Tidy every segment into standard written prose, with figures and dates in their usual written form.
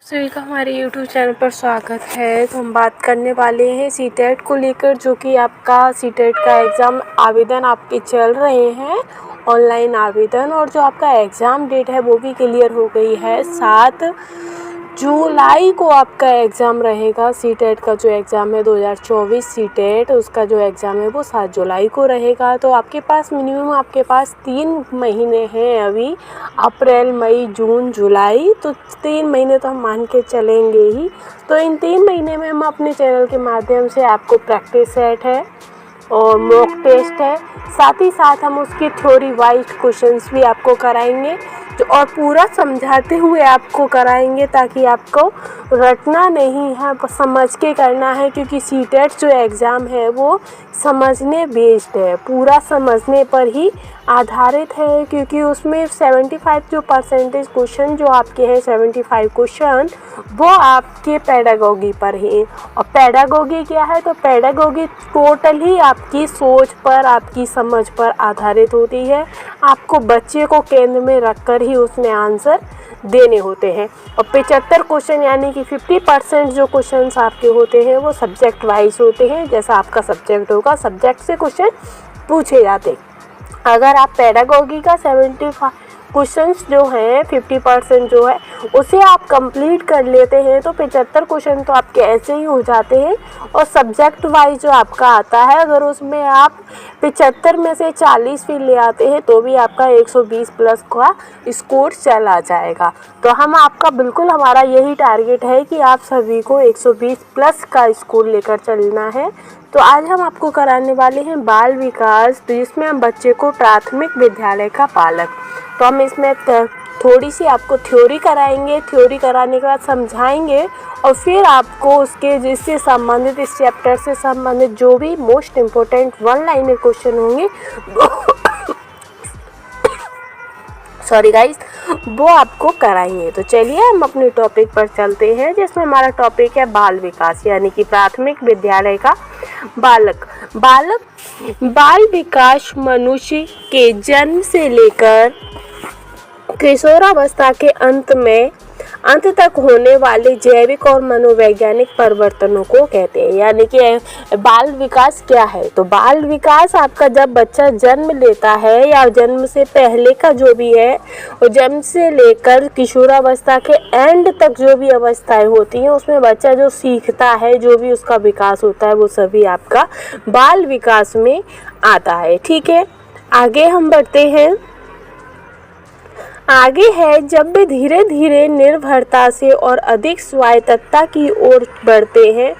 सभी का हमारे YouTube चैनल पर स्वागत है। तो हम बात करने वाले हैं सीटेट को लेकर, जो कि आपका सीटेट का एग्ज़ाम आवेदन आपके चल रहे हैं, ऑनलाइन आवेदन। और जो आपका एग्ज़ाम डेट है वो भी क्लियर हो गई है। 7 जुलाई को आपका एग्ज़ाम रहेगा। सीटेट का जो एग्ज़ाम है 2024 सीटेट, उसका जो एग्ज़ाम है वो 7 जुलाई को रहेगा। तो आपके पास मिनिमम 3 महीने हैं अभी, अप्रैल मई जून जुलाई, तो 3 महीने तो हम मान के चलेंगे ही। तो इन 3 महीने में हम अपने चैनल के माध्यम से आपको प्रैक्टिस सेट है और मॉक टेस्ट है, साथ ही साथ हम उसके थ्योरी वाइज क्वेश्चंस भी आपको कराएंगे और पूरा समझाते हुए आपको कराएंगे, ताकि आपको रटना नहीं है, समझ के करना है। क्योंकि सीटेट जो एग्ज़ाम है वो समझने बेस्ड है, पूरा समझने पर ही आधारित है। क्योंकि उसमें 75 जो परसेंटेज क्वेश्चन जो आपके हैं, 75 क्वेश्चन वो आपके पेडागोगी पर ही। और पेडागोगी क्या है? तो पेडागोगी टोटल ही आपकी सोच पर, आपकी समझ पर आधारित होती है। आपको बच्चे को केंद्र में रखकर ही उसमें आंसर देने होते हैं। और 75 क्वेश्चन यानी कि 50% जो क्वेश्चंस आपके होते हैं वो सब्जेक्ट वाइज होते हैं। जैसा आपका सब्जेक्ट होगा, सब्जेक्ट से क्वेश्चन पूछे जाते। अगर आप पेडागोगी का 75 क्वेश्चंस जो हैं, 50% जो है उसे आप कंप्लीट कर लेते हैं, तो 75 क्वेश्चन तो आपके ऐसे ही हो जाते हैं। और सब्जेक्ट वाइज जो आपका आता है, अगर उसमें आप 75 में से 40 भी ले आते हैं तो भी आपका 120 प्लस का स्कोर चला जाएगा। तो हम आपका बिल्कुल, हमारा यही टारगेट है कि आप सभी को 120 प्लस का स्कोर लेकर चलना है। तो आज हम आपको कराने वाले हैं बाल विकास, तो जिसमें हम बच्चे को प्राथमिक विद्यालय का बालक, तो हम इसमें थोड़ी सी आपको थ्योरी कराएंगे। थ्योरी कराने के बाद समझाएंगे और फिर आपको उसके जिससे संबंधित, इस चैप्टर से संबंधित जो भी मोस्ट इम्पोर्टेंट 1 लाइनर क्वेश्चन होंगे सॉरी गाइस, वो आपको कराएंगे। तो चलिए हम अपने टॉपिक पर चलते हैं, जिसमें हमारा टॉपिक है बाल विकास, यानी कि प्राथमिक विद्यालय का बालक। बाल विकास मनुष्य के जन्म से लेकर किशोरावस्था के अंत तक होने वाले जैविक और मनोवैज्ञानिक परिवर्तनों को कहते हैं। यानी कि बाल विकास क्या है? तो बाल विकास आपका जब बच्चा जन्म लेता है या जन्म से पहले का जो भी है, और जन्म से लेकर किशोरावस्था के एंड तक जो भी अवस्थाएं होती हैं, उसमें बच्चा जो सीखता है, जो भी उसका विकास होता है, वो सभी आपका बाल विकास में आता है। ठीक है, आगे हम बढ़ते हैं। आगे है, जब वे धीरे धीरे निर्भरता से और अधिक स्वायत्तता की ओर बढ़ते हैं।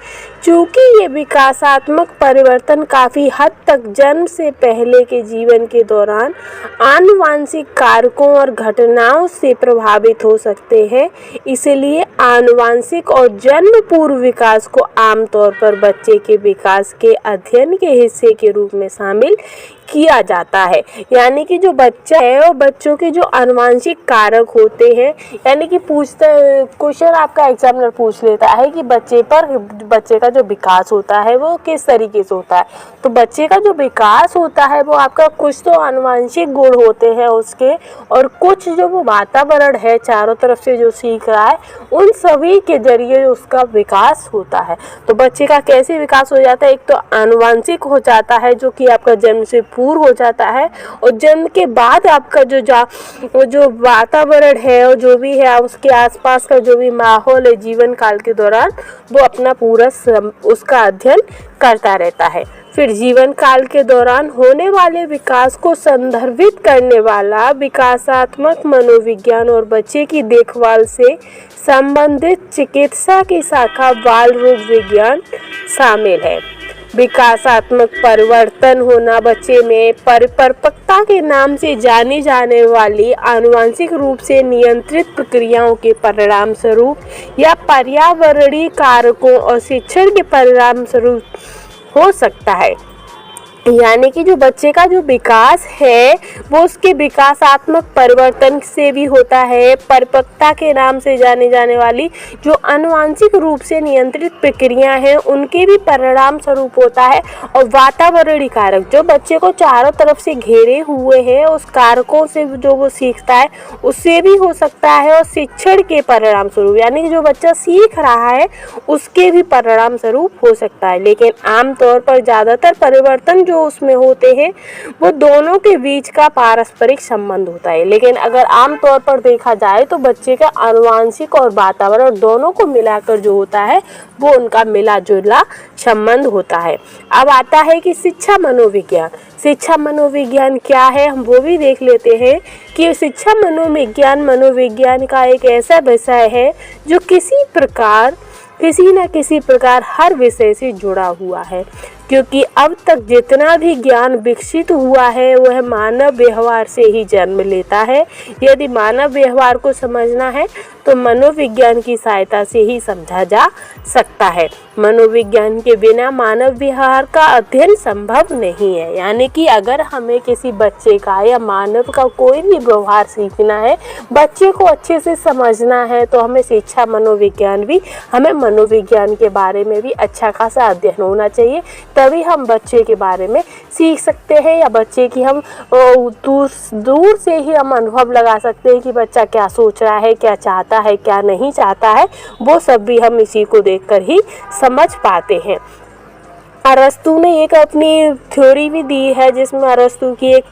चूँकि ये विकासात्मक परिवर्तन काफ़ी हद तक जन्म से पहले के जीवन के दौरान आनुवांशिक कारकों और घटनाओं से प्रभावित हो सकते हैं, इसलिए आनुवांशिक और जन्म पूर्व विकास को आमतौर पर बच्चे के विकास के अध्ययन के हिस्से के रूप में शामिल किया जाता है। यानी कि जो बच्चा है और बच्चों के जो आनुवांशिक कारक होते हैं, यानी कि क्वेश्चन आपका एग्जामिनर पूछ लेता है कि बच्चे का जो विकास होता है वो किस तरीके से होता है। तो बच्चे का जो विकास होता है वो आपका कुछ तो आनुवांशिक गुण होते हैं उसके, और कुछ जो वो वातावरण है चारों तरफ से जो सीख रहा है, उन सभी के जरिए उसका विकास होता है। तो बच्चे का कैसे विकास हो जाता है? एक तो आनुवांशिक हो जाता है, जो कि आपका जन्म से पूर्व हो जाता है, और जन्म के बाद आपका जो वातावरण है और जो भी है उसके आसपास का जो भी माहौल है जीवन काल के दौरान, वो अपना पूरा उसका अध्ययन करता रहता है। फिर जीवन काल के दौरान होने वाले विकास को संदर्भित करने वाला विकासात्मक मनोविज्ञान और बच्चे की देखभाल से संबंधित चिकित्सा की शाखा बाल रोग विज्ञान शामिल है। विकासात्मक परिवर्तन होना बच्चे में परिपक्वता के नाम से जानी जाने वाली आनुवांशिक रूप से नियंत्रित प्रक्रियाओं के परिणाम स्वरूप या पर्यावरणीय कारकों और शिक्षण के परिणाम स्वरूप हो सकता है। यानी कि जो बच्चे का जो विकास है वो उसके विकासात्मक परिवर्तन से भी होता है। परिपक्वता के नाम से जाने जाने वाली जो आनुवांशिक रूप से नियंत्रित प्रक्रिया हैं उनके भी परिणाम स्वरूप होता है। और वातावरणीय कारक जो बच्चे को चारों तरफ से घेरे हुए हैं उस कारकों से जो वो सीखता है उससे भी हो सकता है। और शिक्षण के परिणाम स्वरूप यानी कि जो बच्चा सीख रहा है उसके भी परिणाम स्वरूप हो सकता है। लेकिन आमतौर पर ज़्यादातर परिवर्तन जो उसमें होते हैं वो दोनों के बीच का पारस्परिक संबंध होता है। लेकिन अगर आमतौर पर देखा जाए तो बच्चे का आनुवांशिक और वातावरण दोनों को मिलाकर जो होता है वो उनका मिला जुला संबंध होता है। अब आता है कि शिक्षा मनोविज्ञान। शिक्षा मनोविज्ञान क्या है हम वो भी देख लेते हैं कि शिक्षा मनोविज्ञान का एक ऐसा विषय है जो किसी न किसी प्रकार हर विषय से जुड़ा हुआ है। क्योंकि अब तक जितना भी ज्ञान विकसित हुआ है वह मानव व्यवहार से ही जन्म लेता है। यदि मानव व्यवहार को समझना है तो मनोविज्ञान की सहायता से ही समझा जा सकता है। मनोविज्ञान के बिना मानव व्यवहार का अध्ययन संभव नहीं है। यानी कि अगर हमें किसी बच्चे का या मानव का कोई भी व्यवहार सीखना है, बच्चे को अच्छे से समझना है तो हमें शिक्षा मनोविज्ञान के बारे में भी अच्छा खासा अध्ययन होना चाहिए। तभी हम बच्चे के बारे में सीख सकते हैं या बच्चे की हम दूर से ही हम अनुभव लगा सकते हैं कि बच्चा क्या सोच रहा है, क्या चाहता है, क्या नहीं चाहता है। वो सब भी हम इसी को देखकर ही समझ पाते हैं। अरस्तु ने एक अपनी थ्योरी भी दी है जिसमें अरस्तु की एक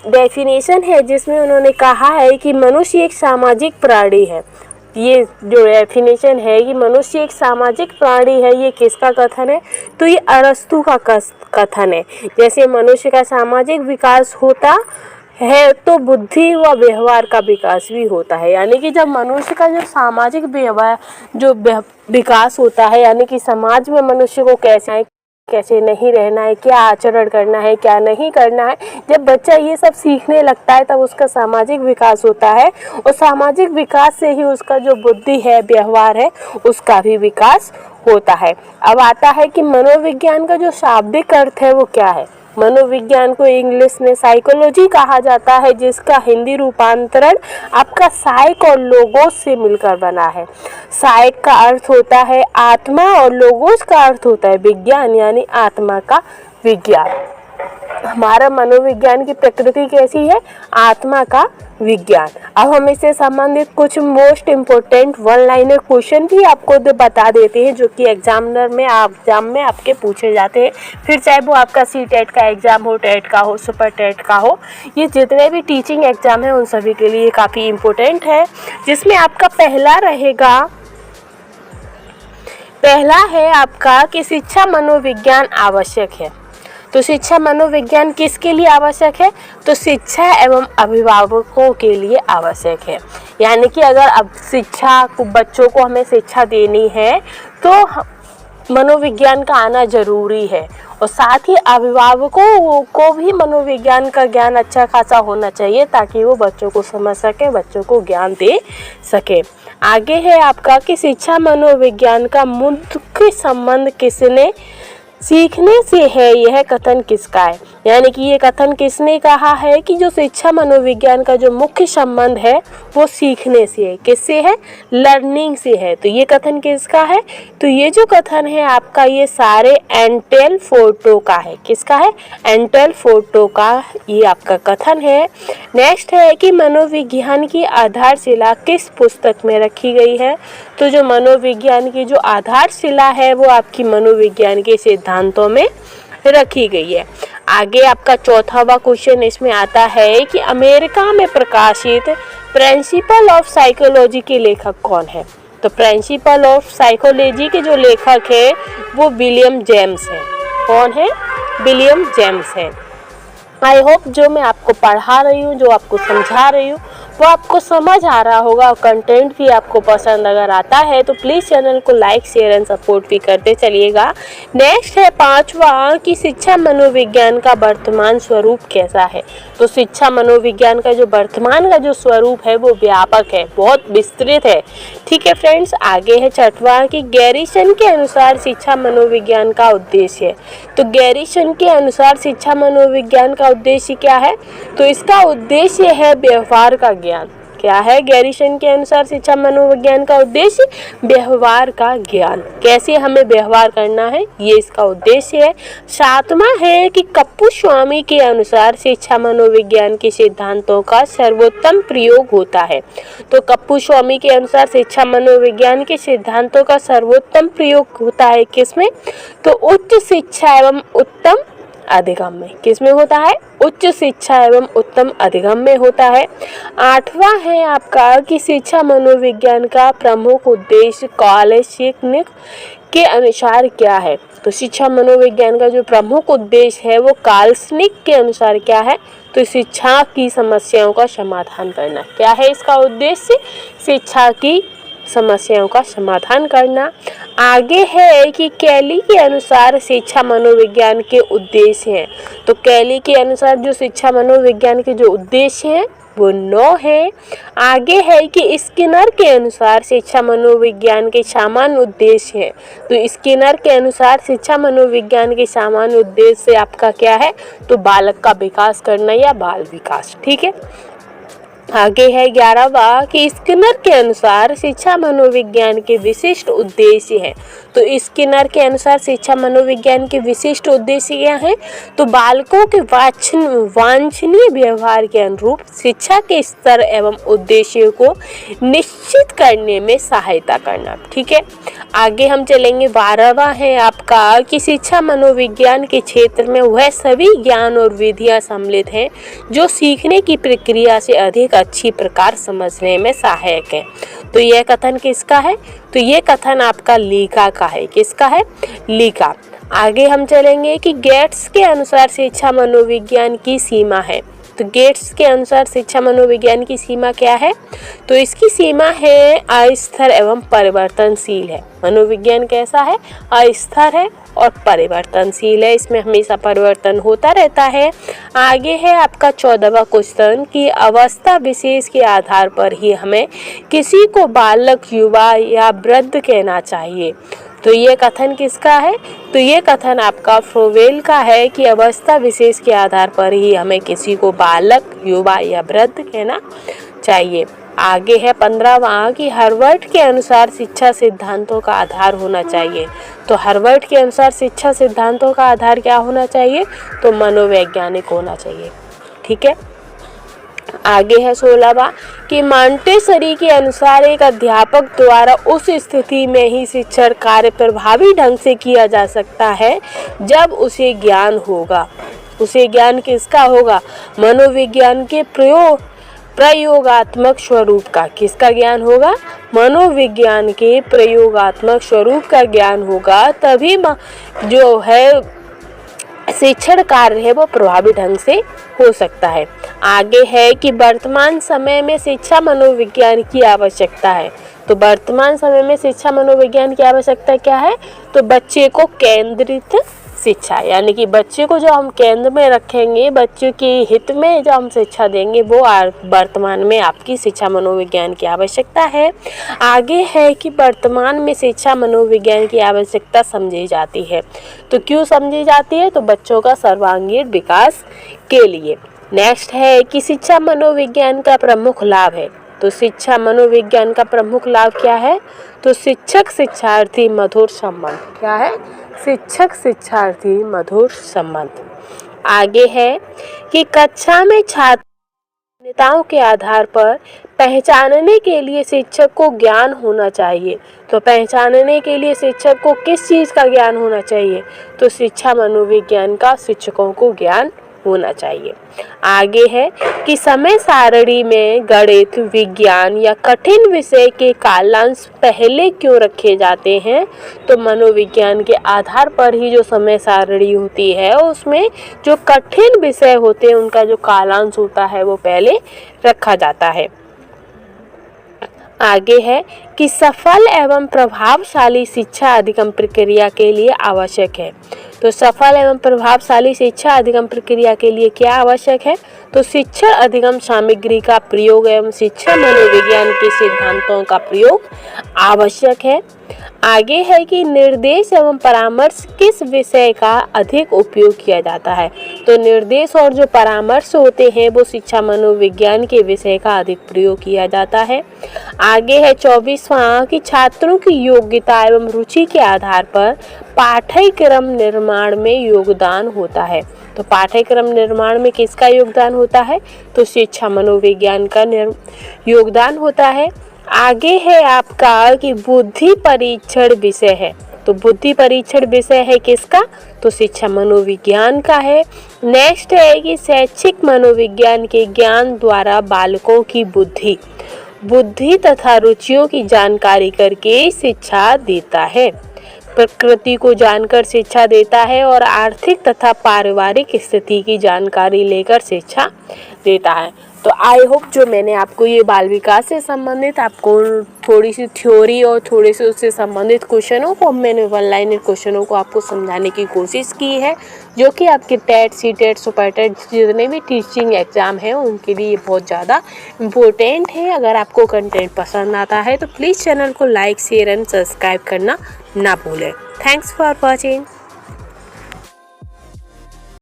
डेफिनेशन है जिसमें उन्होंने कहा है कि मनुष्य एक सामाजिक प्राणी है। ये जो डेफिनेशन है कि मनुष्य एक सामाजिक प्राणी है, ये किसका कथन है? तो ये अरस्तु का कथन है। जैसे मनुष्य का सामाजिक विकास होता है तो बुद्धि व व्यवहार का विकास भी होता है। यानी कि जब मनुष्य का जो सामाजिक व्यवहार जो विकास होता है यानी कि समाज में मनुष्य को कैसे नहीं रहना है, क्या आचरण करना है, क्या नहीं करना है, जब बच्चा ये सब सीखने लगता है तब उसका सामाजिक विकास होता है। और सामाजिक विकास से ही उसका जो बुद्धि है, व्यवहार है, उसका भी विकास होता है। अब आता है कि मनोविज्ञान का जो शाब्दिक अर्थ है वो क्या है। मनोविज्ञान को इंग्लिश में साइकोलॉजी कहा जाता है जिसका हिंदी रूपांतरण आपका साइक और लोगोस से मिलकर बना है। साइक का अर्थ होता है आत्मा और लोगोस का अर्थ होता है विज्ञान यानी आत्मा का विज्ञान। हमारा मनोविज्ञान की प्रकृति कैसी है? आत्मा का विज्ञान। अब हम इससे संबंधित कुछ most important one liner question भी आपको बता देते हैं जो कि एग्जाम में आपके पूछे जाते हैं। फिर चाहे वो आपका सीटेट का एग्जाम हो, टेट का हो, सुपर टेट का हो, ये जितने भी टीचिंग एग्जाम है उन सभी के लिए काफ़ी इम्पोर्टेंट है। जिसमें आपका पहला है आपका कि शिक्षा मनोविज्ञान आवश्यक है। तो शिक्षा मनोविज्ञान किसके लिए आवश्यक है? तो शिक्षा एवं अभिभावकों के लिए आवश्यक है। यानी कि अगर अब बच्चों को हमें शिक्षा देनी है तो मनोविज्ञान का आना जरूरी है। और साथ ही अभिभावकों को भी मनोविज्ञान का ज्ञान अच्छा खासा होना चाहिए ताकि वो बच्चों को समझ सके, बच्चों को ज्ञान दे सके। आगे है आपका कि शिक्षा मनोविज्ञान का मुख्य संबंध किसने सीखने से है, यह कथन किसका है? यानी कि ये कथन किसने कहा है कि जो शिक्षा मनोविज्ञान का जो मुख्य संबंध है वो सीखने से है। किससे है? लर्निंग से है। तो ये कथन किसका है? तो ये जो कथन है आपका ये सारे एंटेल फोर्टो का है। किसका है? एंटेल फोर्टो का ये आपका कथन है। नेक्स्ट है कि मनोविज्ञान की आधारशिला किस पुस्तक में रखी गई है? तो जो मनोविज्ञान की जो आधारशिला है वो आपकी मनोविज्ञान के सिद्धांतों में रखी गई है। आगे आपका चौथावा क्वेश्चन इसमें आता है कि अमेरिका में प्रकाशित प्रिंसिपल ऑफ साइकोलॉजी के लेखक कौन है? तो प्रिंसिपल ऑफ साइकोलॉजी के जो लेखक है वो विलियम जेम्स है। कौन है? विलियम जेम्स है। आई होप जो मैं आपको पढ़ा रही हूँ, जो आपको समझा रही हूँ वो आपको समझ आ रहा होगा और कंटेंट भी आपको पसंद अगर आता है तो प्लीज़ चैनल को लाइक शेयर एंड सपोर्ट भी करते चलिएगा। नेक्स्ट है 5वां कि शिक्षा मनोविज्ञान का वर्तमान स्वरूप कैसा है। तो शिक्षा मनोविज्ञान का जो वर्तमान का जो स्वरूप है वो व्यापक है, बहुत विस्तृत है। ठीक है फ्रेंड्स, आगे है 6वां कि गैरिसन के अनुसार शिक्षा मनोविज्ञान का उद्देश्य। तो गैरिसन के अनुसार शिक्षा मनोविज्ञान का उद्देश्य क्या है। तो इसका उद्देश्य है व्यवहार का ज्ञान। क्या है गैरिसन के अनुसार शिक्षा मनोविज्ञान का उद्देश्य? व्यवहार का ज्ञान, कैसे हमें व्यवहार करना है, ये इसका उद्देश्य है। 7वां है कि कप्पुस्वामी के अनुसार शिक्षा मनोविज्ञान के सिद्धांतों का सर्वोत्तम प्रयोग होता है। तो कप्पुस्वामी के अनुसार शिक्षा मनोविज्ञान के सिद्धांतों का सर्वोत्तम प्रयोग होता है किसमें? तो उच्च शिक्षा एवं उत्तम अधिगम में। किसमें होता है? उच्च शिक्षा एवं उत्तम अधिगम में होता है। 8वां है आपका कि शिक्षा मनोविज्ञान का प्रमुख उद्देश्य कालसैनिक के अनुसार क्या है। तो शिक्षा मनोविज्ञान का जो प्रमुख उद्देश्य है वो कालसैनिक के अनुसार क्या है? तो शिक्षा की समस्याओं का समाधान करना। क्या है इसका उद्देश्य? शिक्षा की समस्याओं का समाधान करना। आगे है कि कैली के अनुसार शिक्षा मनोविज्ञान के उद्देश्य हैं। तो कैली के अनुसार जो शिक्षा मनोविज्ञान के जो उद्देश्य हैं वो 9 है। आगे है कि स्किनर के अनुसार शिक्षा मनोविज्ञान के सामान्य उद्देश्य है। तो स्किनर के अनुसार शिक्षा मनोविज्ञान के सामान्य उद्देश्य आपका क्या है? तो बालक का विकास करना या बाल विकास। ठीक है, आगे है 11वां कि स्किनर के अनुसार शिक्षा मनोविज्ञान के विशिष्ट उद्देश्य है। तो स्किनर के अनुसार शिक्षा मनोविज्ञान के विशिष्ट उद्देश्य क्या है? तो बालकों के वांछनीय व्यवहार के अनुरूप शिक्षा के स्तर एवं उद्देश्यों को निश्चित करने में सहायता करना। ठीक है, आगे हम चलेंगे 12वां है आपका कि शिक्षा मनोविज्ञान के क्षेत्र में वह सभी ज्ञान और विधियां सम्मिलित हैं जो सीखने की प्रक्रिया से अधिक अच्छी प्रकार समझने में सहायक है। तो यह कथन किसका है? तो ये कथन आपका लीका का है। किसका है? लीका। आगे हम चलेंगे कि गेट्स के अनुसार शिक्षा मनोविज्ञान की सीमा है। तो गेट्स के अनुसार शिक्षा मनोविज्ञान की सीमा क्या है? तो इसकी सीमा है अस्थिर एवं परिवर्तनशील है। मनोविज्ञान कैसा है? अस्थिर है और परिवर्तनशील है, इसमें हमेशा परिवर्तन होता रहता है। आगे है आपका 14वां क्वेश्चन कि अवस्था विशेष के आधार पर ही हमें किसी को बालक, युवा या वृद्ध कहना चाहिए। तो ये कथन किसका है? तो ये कथन आपका फ्रोवेल का है कि अवस्था विशेष के आधार पर ही हमें किसी को बालक, युवा या वृद्ध कहना चाहिए। आगे है 15वां कि हार्वर्ड के अनुसार शिक्षा सिद्धांतों का आधार होना चाहिए। तो हार्वर्ड के अनुसार शिक्षा सिद्धांतों का आधार क्या होना चाहिए? तो मनोवैज्ञानिक होना चाहिए। ठीक है, आगे है 16वां कि मॉन्टेसरी के अनुसार एक अध्यापक द्वारा उस स्थिति में ही शिक्षण कार्य प्रभावी ढंग से किया जा सकता है जब उसे ज्ञान होगा। उसे ज्ञान किसका होगा? मनोविज्ञान के प्रयोगात्मक स्वरूप का। किसका ज्ञान होगा? मनोविज्ञान के प्रयोगात्मक स्वरूप का ज्ञान होगा, तभी जो है शिक्षण कार्य है वो प्रभावी ढंग से हो सकता है। आगे है कि वर्तमान समय में शिक्षा मनोविज्ञान की आवश्यकता है। तो वर्तमान समय में शिक्षा मनोविज्ञान की आवश्यकता क्या है? तो बच्चे को केंद्रित शिक्षा, यानी कि बच्चे को जो हम केंद्र में रखेंगे, बच्चों के हित में जो हम शिक्षा देंगे, वो वर्तमान में आपकी शिक्षा मनोविज्ञान की आवश्यकता है। आगे है कि वर्तमान में शिक्षा मनोविज्ञान की आवश्यकता समझी जाती है। तो क्यों समझी जाती है? तो बच्चों का सर्वांगीण विकास के लिए। नेक्स्ट है कि शिक्षा मनोविज्ञान का प्रमुख लाभ है। तो शिक्षा मनोविज्ञान का प्रमुख लाभ क्या है? तो शिक्षक शिक्षार्थी मधुर संबंध। क्या है? शिक्षक शिक्षार्थी मधुर संबंध। आगे है कि कक्षा में छात्र नेताओं के आधार पर पहचानने के लिए शिक्षक को ज्ञान होना चाहिए। तो पहचानने के लिए शिक्षक को किस चीज़ का ज्ञान होना चाहिए? तो शिक्षा मनोविज्ञान का शिक्षकों को ज्ञान होना चाहिए। आगे है कि समय सारणी में गणित, विज्ञान या कठिन विषय के कालांश पहले क्यों रखे जाते हैं? तो मनोविज्ञान के आधार पर ही जो समय सारणी होती है उसमें जो कठिन विषय होते हैं उनका जो कालांश होता है वो पहले रखा जाता है। आगे है कि सफल एवं प्रभावशाली शिक्षा अधिगम प्रक्रिया के लिए आवश्यक है। तो सफल एवं प्रभावशाली शिक्षा अधिगम प्रक्रिया के लिए क्या आवश्यक है? तो शिक्षा अधिगम सामग्री का प्रयोग एवं शिक्षा मनोविज्ञान के सिद्धांतों का प्रयोग आवश्यक है। आगे है कि निर्देश एवं परामर्श किस विषय का अधिक उपयोग किया जाता है? तो निर्देश और जो परामर्श होते हैं वो शिक्षा मनोविज्ञान के विषय का अधिक प्रयोग किया जाता है। आगे है 24वां कि छात्रों की योग्यता एवं रुचि के आधार पर पाठ्यक्रम निर्माण में योगदान होता है। तो पाठ्यक्रम निर्माण में किसका योगदान होता है? तो शिक्षा मनोविज्ञान का योगदान होता है। आगे है आपका कि बुद्धि परीक्षण विषय है। तो बुद्धि परीक्षण विषय है किसका? तो शिक्षा मनोविज्ञान का है। नेक्स्ट है कि शैक्षिक मनोविज्ञान के ज्ञान द्वारा बालकों की बुद्धि तथा रुचियों की जानकारी करके शिक्षा देता है। प्रकृति को जानकर शिक्षा देता है और आर्थिक तथा पारिवारिक स्थिति की जानकारी लेकर शिक्षा देता है। तो आई होप जो मैंने आपको ये बाल विकास से संबंधित आपको थोड़ी सी थ्योरी और थोड़े से उससे संबंधित क्वेश्चनों को मैंने वन लाइनर क्वेश्चनों को आपको समझाने की कोशिश की है, जो कि आपके टेट, सीटेट, सुपर टेट जितने भी टीचिंग एग्ज़ाम हैं उनके लिए बहुत ज़्यादा इम्पोर्टेंट है। अगर आपको कंटेंट पसंद आता है तो प्लीज़ चैनल को लाइक, शेयर एंड सब्सक्राइब करना ना भूलें। Thanks for watching.